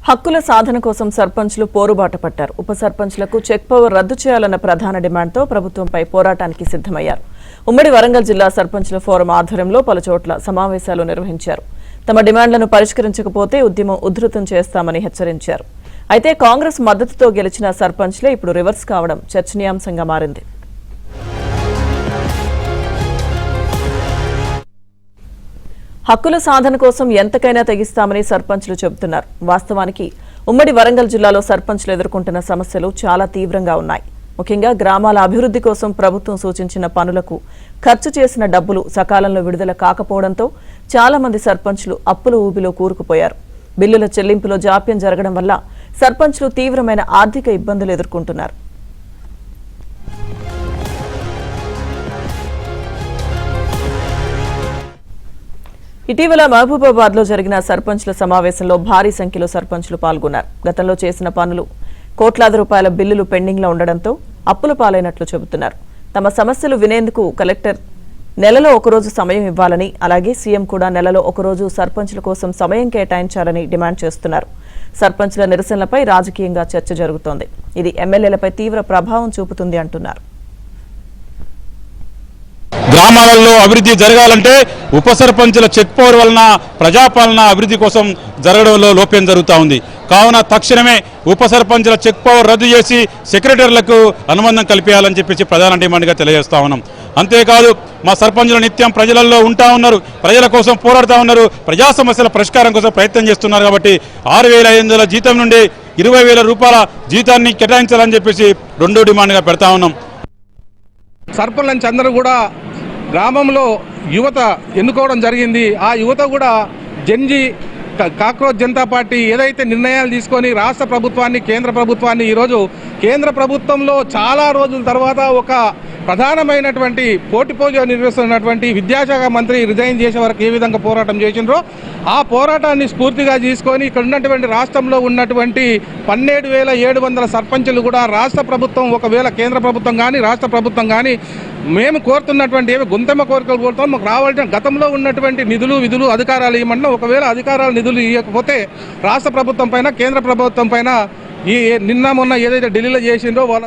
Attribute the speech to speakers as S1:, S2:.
S1: హక్కుల సాధన కోసం సర్పంచ్లు పోరుబాట పట్టారు. ఉప సర్పంచ్లకు చెక్ పవర్ రద్దు చేయాలన్న ప్రధాన డిమాండ్తో ప్రభుత్వంపై పోరాటానికి సిద్ధమయ్యారు. ఉమ్మడి వరంగల్ జిల్లా సర్పంచ్ల ఫోరం ఆధ్వర్యంలో పలుచోట్ల సమావేశాలు నిర్వహించారు. తమ డిమాండ్లను పరిష్కరించకపోతే ఉద్యమం ఉధృతం చేస్తామని హెచ్చరించారు. అయితే కాంగ్రెస్ మద్దతుతో గెలిచిన సర్పంచ్లే ఇప్పుడు రివర్స్ కావడం చర్చనీయాంశంగా మారింది. హక్కుల సాధన కోసం ఎంతకైనా తెగిస్తామని సర్పంచ్లు చెబుతున్నారు. వాస్తవానికి ఉమ్మడి వరంగల్ జిల్లాలో సర్పంచ్లు ఎదుర్కొంటున్న సమస్యలు చాలా తీవ్రంగా ఉన్నాయి. ముఖ్యంగా గ్రామాల అభివృద్ధి కోసం ప్రభుత్వం సూచించిన పనులకు ఖర్చు చేసిన డబ్బులు సకాలంలో విడుదల కాకపోవడంతో చాలా మంది సర్పంచ్లు అప్పుల ఊబిలో కూరుకుపోయారు. బిల్లుల చెల్లింపులో జాప్యం జరగడం వల్ల సర్పంచ్లు తీవ్రమైన ఆర్థిక ఇబ్బందులు ఎదుర్కొంటున్నారు. ఇటీవల మహబూబాబాద్ లో జరిగిన సర్పంచ్ల సమావేశంలో భారీ సంఖ్యలో సర్పంచ్లు పాల్గొన్నారు. గతంలో చేసిన పనులు కోట్లాది రూపాయల బిల్లులు పెండింగ్ లో ఉండడంతో అప్పుల పాలైనట్లు చెబుతున్నారు. తమ సమస్యలు వినేందుకు కలెక్టర్ నెలలో ఒకరోజు సమయం ఇవ్వాలని, అలాగే సీఎం కూడా నెలలో ఒకరోజు సర్పంచ్ల కోసం సమయం కేటాయించాలని డిమాండ్ చేస్తున్నారు. సర్పంచ్ల నిరసనలపై రాజకీయంగా చర్చ జరుగుతోంది. ఇది ఎమ్మెల్యేలపై తీవ్ర ప్రభావం చూపుతుంది అంటున్నారు.
S2: గ్రామాలలో అభివృద్ధి జరగాలంటే ఉప సర్పంచుల చెక్ పవర్ వలన ప్రజాపాలన అభివృద్ధి కోసం జరగడంలో లోపం జరుగుతూ ఉంది. కావున తక్షణమే ఉప సర్పంచుల చెక్ పవర్ రద్దు చేసి సెక్రటరీలకు అనుబంధం కల్పించాలని చెప్పేసి ప్రధాన డిమాండ్గా తెలియజేస్తా ఉన్నాం. అంతేకాదు మా సర్పంచులు నిత్యం ప్రజలలో ఉంటా ఉన్నారు, ప్రజల కోసం పోరాడుతూ ఉన్నారు, ప్రజా సమస్యల పరిష్కారం కోసం ప్రయత్నం చేస్తున్నారు. కాబట్టి 6,500 జీతం నుండి 20,000 రూపాయల జీతాన్ని కేటాయించాలని చెప్పేసి రెండో డిమాండ్గా పెడతా ఉన్నాం.
S3: సర్పంచ్ అందరూ కూడా గ్రామంలో యువత ఎన్నుకోవడం జరిగింది. ఆ యువత కూడా జెన్జీ కాక్రోచ్ జనతా పార్టీ ఏదైతే నిర్ణయాలు తీసుకొని రాష్ట్ర ప్రభుత్వాన్ని, కేంద్ర ప్రభుత్వాన్ని, ఈరోజు కేంద్ర ప్రభుత్వంలో చాలా రోజుల తర్వాత ఒక ప్రధానమైనటువంటి పోర్ట్ఫోలియో నిర్వహిస్తున్నటువంటి విద్యాశాఖ మంత్రి రిజైన్ చేసే వరకు ఏ విధంగా పోరాటం చేసినారో ఆ పోరాటాన్ని స్ఫూర్తిగా తీసుకొని ఇక్కడ ఉన్నటువంటి రాష్ట్రంలో ఉన్నటువంటి 12,700 సర్పంచులు కూడా రాష్ట్ర ప్రభుత్వం, ఒకవేళ కేంద్ర ప్రభుత్వం కానీ రాష్ట్ర ప్రభుత్వం కానీ మేము కోరుతున్నటువంటి ఏమి గుంతెమ్మ కోరికలు కోరుతాం, మాకు రావాల్సిన గతంలో ఉన్నటువంటి నిధులు, విధులు, అధికారాలు ఇవ్వమన్నా, ఒకవేళ అధికారాలు, నిధులు ఇవ్వకపోతే రాష్ట్ర ప్రభుత్వం పైన, కేంద్ర ప్రభుత్వం పైన ఈ నిన్న మొన్న ఏదైతే ఢిల్లీలో చేసిందో వాళ్ళ